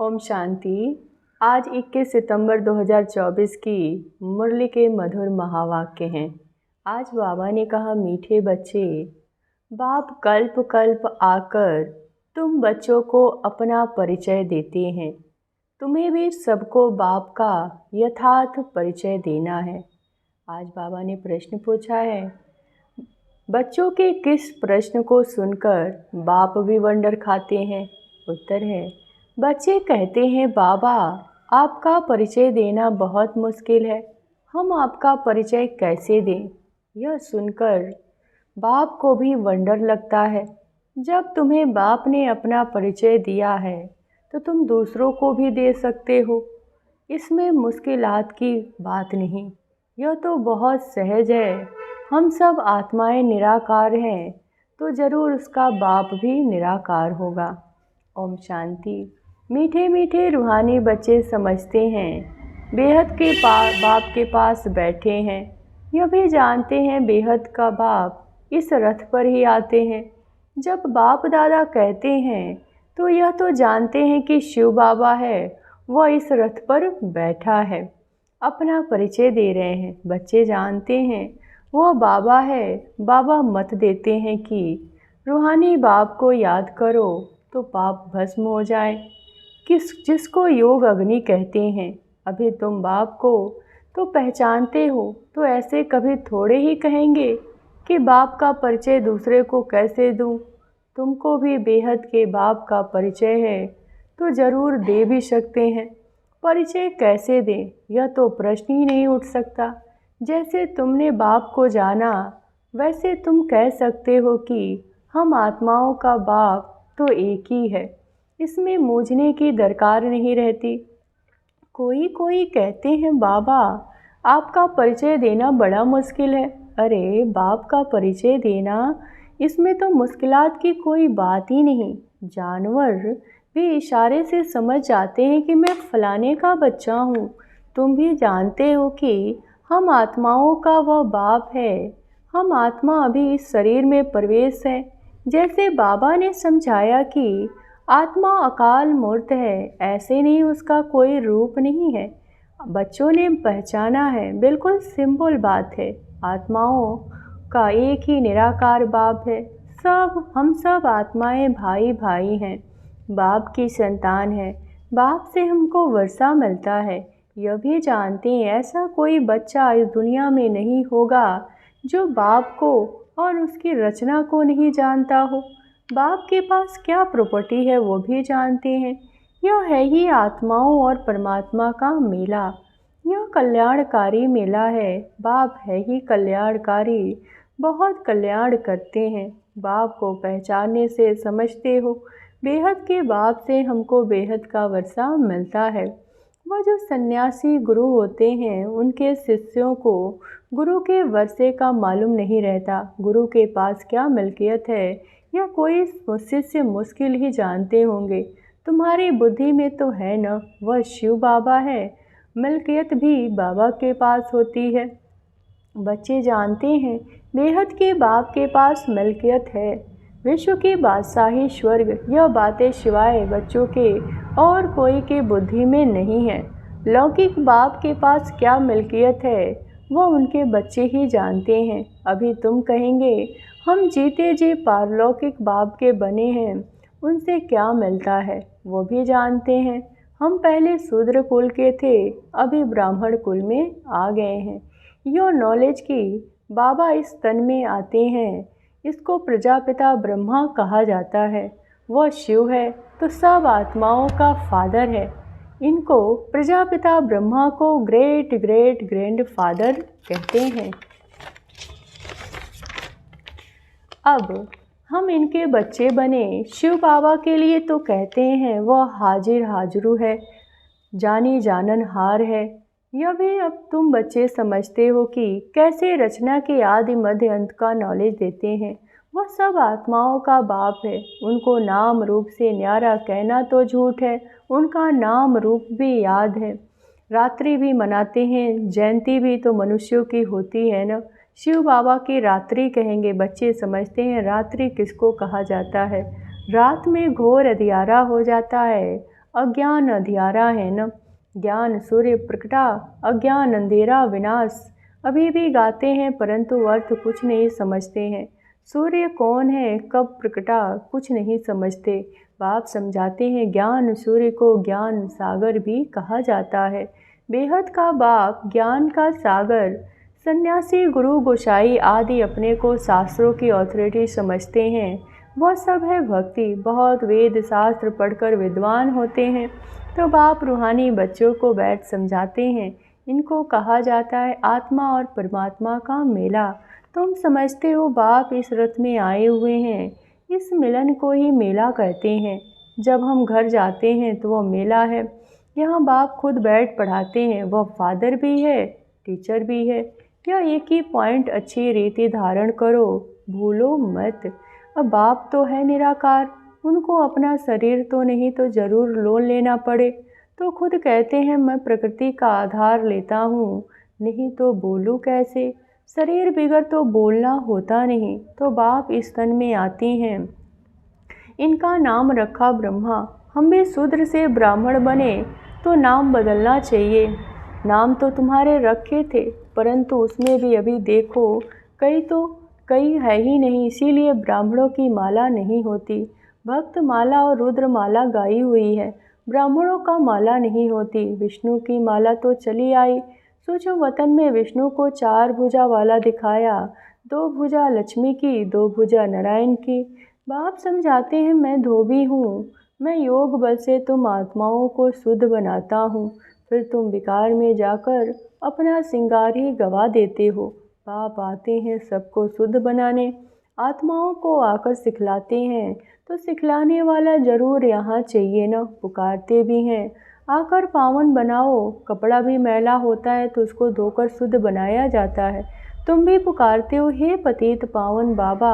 ओम शांति। आज 21 सितंबर 2024 की मुरली के मधुर महावाक्य हैं। आज बाबा ने कहा, मीठे बच्चे, बाप कल्प कल्प आकर तुम बच्चों को अपना परिचय देते हैं। तुम्हें भी सबको बाप का यथार्थ परिचय देना है। आज बाबा ने प्रश्न पूछा है। बच्चों के किस प्रश्न को सुनकर बाप भी वंडर खाते हैं? उत्तर है, बच्चे कहते हैं, बाबा आपका परिचय देना बहुत मुश्किल है, हम आपका परिचय कैसे दें? यह सुनकर बाप को भी वंडर लगता है। जब तुम्हें बाप ने अपना परिचय दिया है तो तुम दूसरों को भी दे सकते हो। इसमें मुश्किलात की बात नहीं, यह तो बहुत सहज है। हम सब आत्माएं निराकार हैं तो ज़रूर उसका बाप भी निराकार होगा। ओम शांति। मीठे मीठे रूहानी बच्चे समझते हैं बेहद के बाप के पास बैठे हैं। यह भी जानते हैं बेहद का बाप इस रथ पर ही आते हैं। जब बाप दादा कहते हैं तो यह तो जानते हैं कि शिव बाबा है, वह इस रथ पर बैठा है, अपना परिचय दे रहे हैं। बच्चे जानते हैं वह बाबा है। बाबा मत देते हैं कि रूहानी बाप को याद करो तो पाप भस्म हो जाए, जिसको योग अग्नि कहते हैं। अभी तुम बाप को तो पहचानते हो, तो ऐसे कभी थोड़े ही कहेंगे कि बाप का परिचय दूसरे को कैसे दूं? तुमको भी बेहद के बाप का परिचय है तो ज़रूर दे भी सकते हैं। परिचय कैसे दें, यह तो प्रश्न ही नहीं उठ सकता। जैसे तुमने बाप को जाना, वैसे तुम कह सकते हो कि हम आत्माओं का बाप तो एक ही है। इसमें मूझने की दरकार नहीं रहती। कोई कहते हैं, बाबा आपका परिचय देना बड़ा मुश्किल है। अरे बाप का परिचय देना, इसमें तो मुश्किलात की कोई बात ही नहीं। जानवर भी इशारे से समझ जाते हैं कि मैं फलाने का बच्चा हूँ। तुम भी जानते हो कि हम आत्माओं का वह बाप है। हम आत्मा अभी इस शरीर में प्रवेश है। जैसे बाबा ने समझाया कि आत्मा अकाल मूर्त है, ऐसे नहीं उसका कोई रूप नहीं है। बच्चों ने पहचाना है, बिल्कुल सिंपल बात है। आत्माओं का एक ही निराकार बाप है। हम सब आत्माएं भाई भाई हैं, बाप की संतान है। बाप से हमको वर्षा मिलता है। यह भी जानते हैं ऐसा कोई बच्चा इस दुनिया में नहीं होगा जो बाप को और उसकी रचना को नहीं जानता हो। बाप के पास क्या प्रॉपर्टी है वो भी जानते हैं। यह है ही आत्माओं और परमात्मा का मेला। यह कल्याणकारी मेला है। बाप है ही कल्याणकारी, बहुत कल्याण करते हैं। बाप को पहचानने से समझते हो, बेहद के बाप से हमको बेहद का वर्षा मिलता है। वह जो सन्यासी गुरु होते हैं, उनके शिष्यों को गुरु के वर्षे का मालूम नहीं रहता। गुरु के पास क्या मिल्कियत है या कोई शिष्य मुश्किल ही जानते होंगे। तुम्हारी बुद्धि में तो है न, वह शिव बाबा है। मिल्कियत भी बाबा के पास होती है। बच्चे जानते हैं बेहद के बाप के पास मिल्कियत है। विश्व की बादशाही स्वर्ग, यह बातें सिवाय बच्चों के और कोई के बुद्धि में नहीं है। लौकिक बाप के पास क्या मिल्कियत है वह उनके बच्चे ही जानते हैं। अभी तुम कहेंगे हम जीते जी पारलौकिक बाप के बने हैं, उनसे क्या मिलता है? वो भी जानते हैं हम पहले शूद्र कुल के थे, अभी ब्राह्मण कुल में आ गए हैं। यो नॉलेज की बाबा इस तन में आते हैं, इसको प्रजापिता ब्रह्मा कहा जाता है। वह शिव है तो सब आत्माओं का फादर है। इनको प्रजापिता ब्रह्मा को ग्रेट ग्रेट ग्रैंड फादर कहते हैं। अब हम इनके बच्चे बने। शिव बाबा के लिए तो कहते हैं वह हाजिर हाजरू है, जानी जानन हार है। यह भी अब तुम बच्चे समझते हो कि कैसे रचना के आदि मध्य अंत का नॉलेज देते हैं। वह सब आत्माओं का बाप है। उनको नाम रूप से न्यारा कहना तो झूठ है, उनका नाम रूप भी याद है। रात्रि भी मनाते हैं, जयंती भी तो मनुष्यों की होती है न। शिव बाबा की रात्रि कहेंगे, बच्चे समझते हैं रात्रि किसको कहा जाता है। रात में घोर अंधियारा हो जाता है, अज्ञान अंधियारा है न। ज्ञान सूर्य प्रकटा, अज्ञान अंधेरा विनाश। अभी भी गाते हैं परंतु अर्थ कुछ नहीं समझते हैं। सूर्य कौन है, कब प्रकटा, कुछ नहीं समझते। बाप समझाते हैं ज्ञान सूर्य को ज्ञान सागर भी कहा जाता है। बेहद का बाप ज्ञान का सागर। सन्यासी गुरु गोसाई आदि अपने को शास्त्रों की अथॉरिटी समझते हैं। वह सब है भक्ति। बहुत वेद शास्त्र पढ़कर विद्वान होते हैं तो बाप रूहानी बच्चों को बैठ समझाते हैं। इनको कहा जाता है आत्मा और परमात्मा का मेला। तुम समझते हो बाप इस रथ में आए हुए हैं। इस मिलन को ही मेला कहते हैं। जब हम घर जाते हैं तो वह मेला है। यहाँ बाप खुद बैठ पढ़ाते हैं। वह फादर भी है, टीचर भी है। यह एक ही पॉइंट अच्छी रीति धारण करो, भूलो मत। अब बाप तो है निराकार, उनको अपना शरीर तो नहीं तो ज़रूर लोन लेना पड़े, तो खुद कहते हैं मैं प्रकृति का आधार लेता हूँ, नहीं तो बोलूँ कैसे। शरीर बिगड़ तो बोलना होता नहीं। तो बाप इस तन में आती हैं। इनका नाम रखा ब्रह्मा। हम भी शूद्र से ब्राह्मण बने तो नाम बदलना चाहिए। नाम तो तुम्हारे रखे थे परंतु उसमें भी अभी देखो कई है ही नहीं, इसीलिए ब्राह्मणों की माला नहीं होती। भक्त माला और रुद्र माला गाई हुई है, ब्राह्मणों का माला नहीं होती। विष्णु की माला तो चली आई। सोचो वतन में विष्णु को 4 भुजा वाला दिखाया, 2 भुजा लक्ष्मी की, 2 भुजा नारायण की। बाप समझाते हैं मैं धोबी हूँ, मैं योग बल से तुम आत्माओं को शुद्ध बनाता हूँ, फिर तुम विकार में जाकर अपना श्रृंगार ही गवा देते हो। बाप आते हैं सबको शुद्ध बनाने, आत्माओं को आकर सिखलाते हैं, तो सिखलाने वाला ज़रूर यहाँ चाहिए ना। पुकारते भी हैं आकर पावन बनाओ। कपड़ा भी मैला होता है तो उसको धोकर शुद्ध बनाया जाता है। तुम भी पुकारते हो हे पतित पावन बाबा,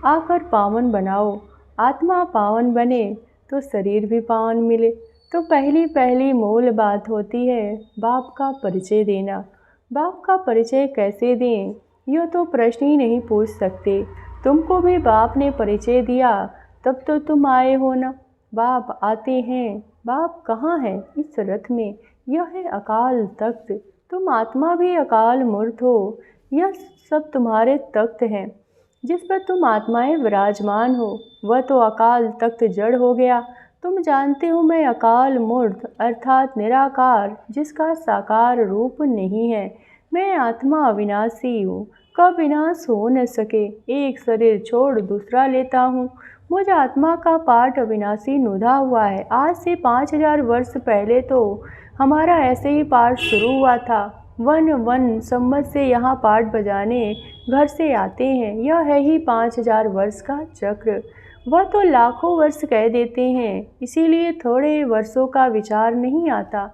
आकर पावन बनाओ। आत्मा पावन बने तो शरीर भी पावन मिले। तो पहली मूल बात होती है बाप का परिचय देना। बाप का परिचय कैसे दें, यह तो प्रश्न ही नहीं पूछ सकते। तुमको भी बाप ने परिचय दिया तब तो तुम आए हो ना। बाप आते हैं। बाप कहाँ है? इस रथ में। यह है अकाल तख्त। तुम आत्मा भी अकाल मूर्त हो। यह सब तुम्हारे तख्त हैं जिस पर तुम आत्माएं विराजमान हो। वह तो अकाल तख्त जड़ हो गया। तुम जानते हो मैं अकाल मूर्त अर्थात निराकार, जिसका साकार रूप नहीं है। मैं आत्मा अविनाशी हूँ, कब विनाश हो न सके। एक शरीर छोड़ दूसरा लेता हूँ। मुझ आत्मा का पाठ अविनाशी नुधा हुआ है। आज से 5000 वर्ष पहले तो हमारा ऐसे ही पाठ शुरू हुआ था। वन सम्मत से यहाँ पाठ बजाने घर से आते हैं। यह है ही 5000 वर्ष का चक्र। वह तो लाखों वर्ष कह देते हैं, इसीलिए थोड़े वर्षों का विचार नहीं आता।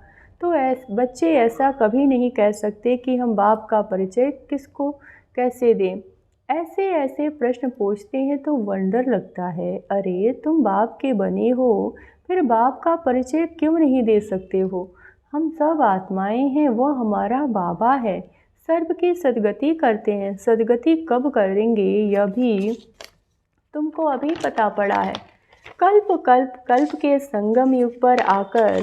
तो बच्चे ऐसा कभी नहीं कह सकते कि हम बाप का परिचय किसको कैसे दें। ऐसे प्रश्न पूछते हैं तो वंडर लगता है। अरे तुम बाप के बने हो, फिर बाप का परिचय क्यों नहीं दे सकते हो? हम सब आत्माएं हैं, वह हमारा बाबा है। सर्व की सदगति करते हैं। सदगति कब करेंगे यह भी तुमको अभी पता पड़ा है। कल्प के संगम युग पर आकर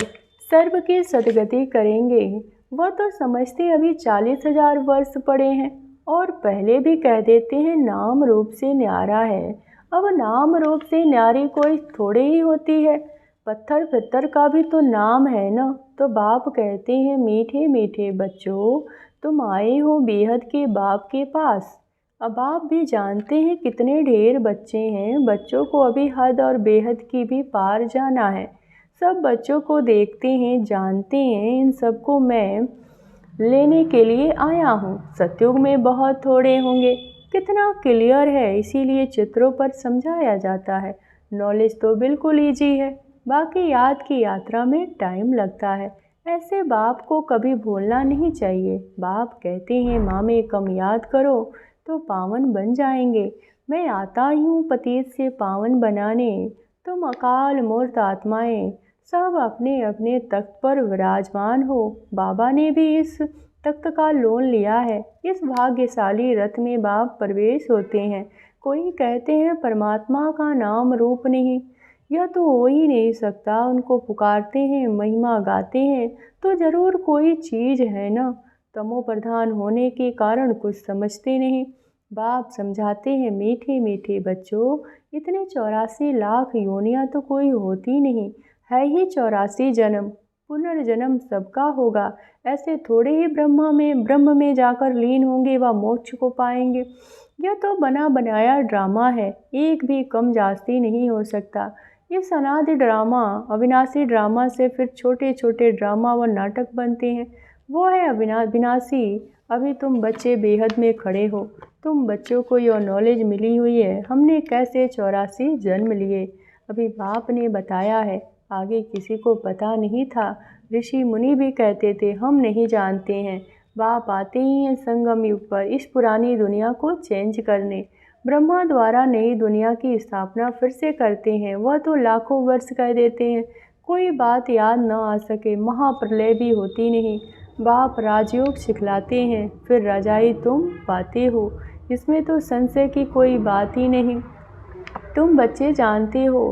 सर्व की सदगति करेंगे। वह तो समझते अभी 40,000 वर्ष पड़े हैं और पहले भी कह देते हैं नाम रूप से न्यारा है। अब नाम रूप से न्यारी कोई थोड़े ही होती है, पत्थर का भी तो नाम है ना। तो बाप कहते हैं मीठे मीठे बच्चों, तुम आए हो बेहद के बाप के पास। अब आप भी जानते हैं कितने ढेर बच्चे हैं। बच्चों को अभी हद और बेहद की भी पार जाना है। सब बच्चों को देखते हैं, जानते हैं, इन सबको मैं लेने के लिए आया हूँ। सतयुग में बहुत थोड़े होंगे, कितना क्लियर है, इसीलिए चित्रों पर समझाया जाता है। नॉलेज तो बिल्कुल ईजी है, बाकी याद की यात्रा में टाइम लगता है। ऐसे बाप को कभी भूलना नहीं चाहिए। बाप कहते हैं माँ में कम याद करो तो पावन बन जाएंगे। मैं आता ही हूँ पतित से पावन बनाने। तुम अकाल मूर्त आत्माएं सब अपने अपने तख्त पर विराजमान हो। बाबा ने भी इस तख्त का लोन लिया है। इस भाग्यशाली रथ में बाप प्रवेश होते हैं। कोई कहते हैं परमात्मा का नाम रूप नहीं, यह तो हो ही नहीं सकता। उनको पुकारते हैं, महिमा गाते हैं तो ज़रूर कोई चीज़ है ना। तमो प्रधान होने के कारण कुछ समझते नहीं। बाप समझाते हैं, मीठे मीठे बच्चों, इतने 84 लाख योनियाँ तो कोई होती नहीं, है ही 84 जन्म। पुनर्जन्म सबका होगा। ऐसे थोड़े ही ब्रह्म में जाकर लीन होंगे व मोक्ष को पाएंगे। यह तो बना बनाया ड्रामा है, एक भी कम जास्ती नहीं हो सकता। इस अनादि ड्रामा, अविनाशी ड्रामा से फिर छोटे छोटे ड्रामा व नाटक बनते हैं। वो है अविनाशी। अभी तुम बच्चे बेहद में खड़े हो। तुम बच्चों को यह नॉलेज मिली हुई है, हमने कैसे 84 जन्म लिए। अभी बाप ने बताया है, आगे किसी को पता नहीं था। ऋषि मुनि भी कहते थे हम नहीं जानते हैं। बाप आते ही हैं संगम युग पर इस पुरानी दुनिया को चेंज करने। ब्रह्मा द्वारा नई दुनिया की स्थापना फिर से करते हैं। वह तो लाखों वर्ष कह देते हैं, कोई बात याद न आ सके। महाप्रलय भी होती नहीं। बाप राजयोग सिखलाते हैं, फिर रजाई तुम पाते हो। इसमें तो संशय की कोई बात ही नहीं। तुम बच्चे जानते हो,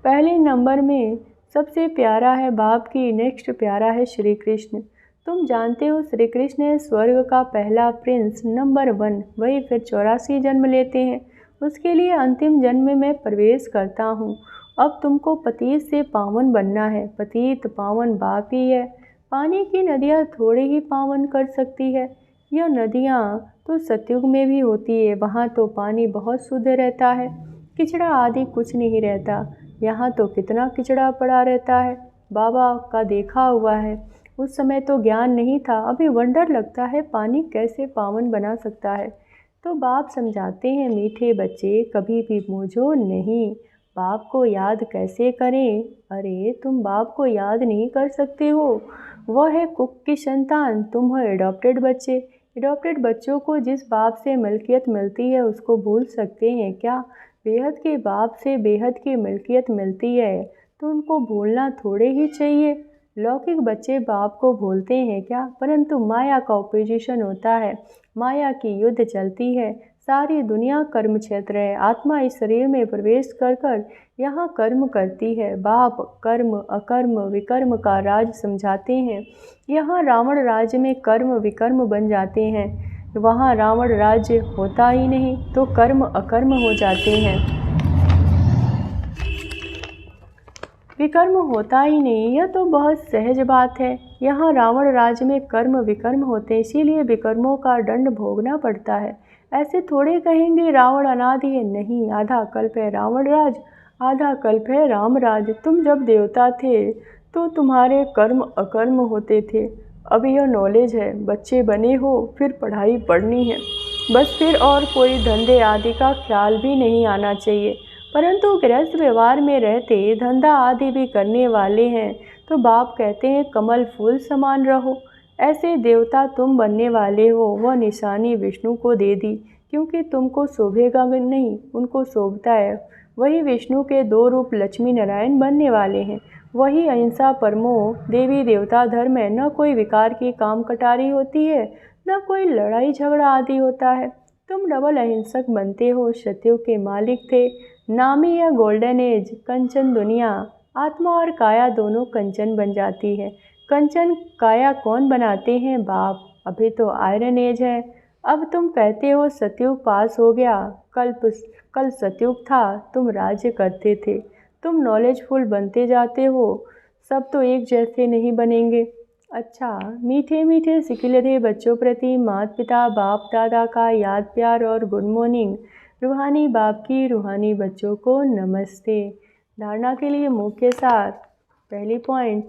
पहले नंबर में सबसे प्यारा है बाप की, नेक्स्ट प्यारा है श्री कृष्ण। तुम जानते हो श्री कृष्ण है स्वर्ग का पहला प्रिंस, नंबर 1। वही फिर 84 जन्म लेते हैं। उसके लिए अंतिम जन्म में प्रवेश करता हूँ। अब तुमको पतित से पावन बनना है। पतित पावन बाप ही है। पानी की नदियाँ थोड़े ही पावन कर सकती है। यह नदियाँ तो सतयुग में भी होती है, वहाँ तो पानी बहुत शुद्ध रहता है, किचड़ा आदि कुछ नहीं रहता। यहाँ तो कितना किचड़ा पड़ा रहता है। बाबा का देखा हुआ है। उस समय तो ज्ञान नहीं था, अभी वंडर लगता है पानी कैसे पावन बना सकता है। तो बाप समझाते हैं, मीठे बच्चे कभी भी मूंझो नहीं। बाप को याद कैसे करें? अरे तुम बाप को याद नहीं कर सकते हो। वह है कुक की संतान, तुम हो एडॉप्टेड बच्चे। एडॉप्टेड बच्चों को जिस बाप से मिल्कियत मिलती है उसको भूल सकते हैं क्या? बेहद के बाप से बेहद की मिल्कियत मिलती है तो उनको भूलना थोड़े ही चाहिए। लौकिक बच्चे बाप को भूलते हैं क्या? परंतु माया का ओपोजिशन होता है, माया की युद्ध चलती है। सारी दुनिया कर्म क्षेत्र है। आत्मा इस शरीर में प्रवेश कर कर यहाँ कर्म करती है। बाप कर्म अकर्म विकर्म का राज समझाते हैं। यहाँ रावण राज्य में कर्म विकर्म बन जाते हैं, वहाँ रावण राज्य होता ही नहीं तो कर्म अकर्म हो जाते हैं। विकर्म होता ही नहीं, यह तो बहुत सहज बात है। यहाँ रावण राज्य में कर्म विकर्म होते हैं, इसीलिए विकर्मों का दंड भोगना पड़ता है। ऐसे थोड़े कहेंगे रावण अनादि है, नहीं। आधा कल्प है रावण राज, आधा कल्प है राम राज। तुम जब देवता थे तो तुम्हारे कर्म अकर्म होते थे। अभी यह नॉलेज है, बच्चे बने हो फिर पढ़ाई पढ़नी है बस, फिर और कोई धंधे आदि का ख्याल भी नहीं आना चाहिए। परंतु गृहस्थ व्यवहार में रहते धंधा आदि भी करने वाले हैं तो बाप कहते हैं कमल फूल समान रहो। ऐसे देवता तुम बनने वाले हो। वह निशानी विष्णु को दे दी, क्योंकि तुमको शोभेगा नहीं, उनको शोभता है। वही विष्णु के 2 रूप लक्ष्मी नारायण बनने वाले हैं। वही अहिंसा परमो देवी देवता धर्म है। न कोई विकार की काम कटारी होती है, न कोई लड़ाई झगड़ा आदि होता है। तुम डबल अहिंसक बनते हो। सत्युग के मालिक थे। नामी या गोल्डन एज, कंचन दुनिया। आत्मा और काया दोनों कंचन बन जाती है। कंचन काया कौन बनाते हैं? बाप। अभी तो आयरन एज है। अब तुम कहते हो सतयुग पास हो गया। कल सतयुग था, तुम राज्य करते थे। तुम नॉलेजफुल बनते जाते हो। सब तो एक जैसे नहीं बनेंगे। अच्छा, मीठे मीठे सिकिलधे बच्चों प्रति माता पिता बाप दादा का याद प्यार और गुड मॉर्निंग। रूहानी बाप की रूहानी बच्चों को नमस्ते। धारणा के लिए मुख्य सार। पहली पॉइंट,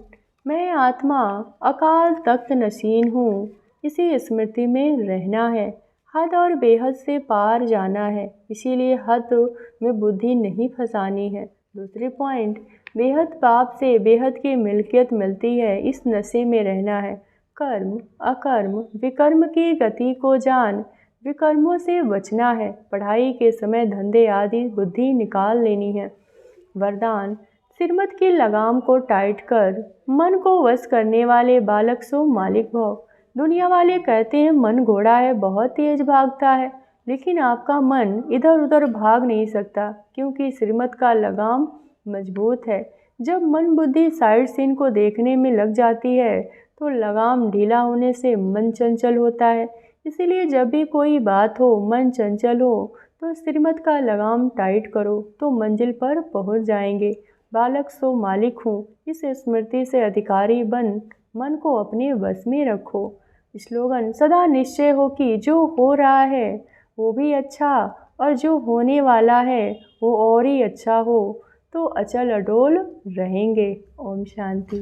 मैं आत्मा अकाल तख्त नसीन हूँ, इसी स्मृति में रहना है। हद और बेहद से पार जाना है, इसीलिए हद में बुद्धि नहीं फंसानी है। दूसरी पॉइंट, बेहद पाप से बेहद की मिल्कियत मिलती है, इस नशे में रहना है। कर्म अकर्म विकर्म की गति को जान, विकर्मों से बचना है। पढ़ाई के समय धंधे आदि बुद्धि निकाल लेनी है। वरदान, सिरमत की लगाम को टाइट कर मन को वश करने वाले बालक सो मालिक भव। दुनिया वाले कहते हैं मन घोड़ा है, बहुत तेज भागता है, लेकिन आपका मन इधर उधर भाग नहीं सकता, क्योंकि श्रीमत का लगाम मजबूत है। जब मन बुद्धि साइड सीन को देखने में लग जाती है तो लगाम ढीला होने से मन चंचल होता है। इसीलिए जब भी कोई बात हो, मन चंचल हो तो श्रीमत का लगाम टाइट करो तो मंजिल पर पहुंच जाएंगे। बालक सो मालिक हूँ, इस स्मृति से अधिकारी बन मन को अपने वश में रखो। स्लोगन: सदा निश्चय हो कि जो हो रहा है वो भी अच्छा, और जो होने वाला है वो और ही अच्छा हो, तो अचल अडोल रहेंगे। ओम शांति।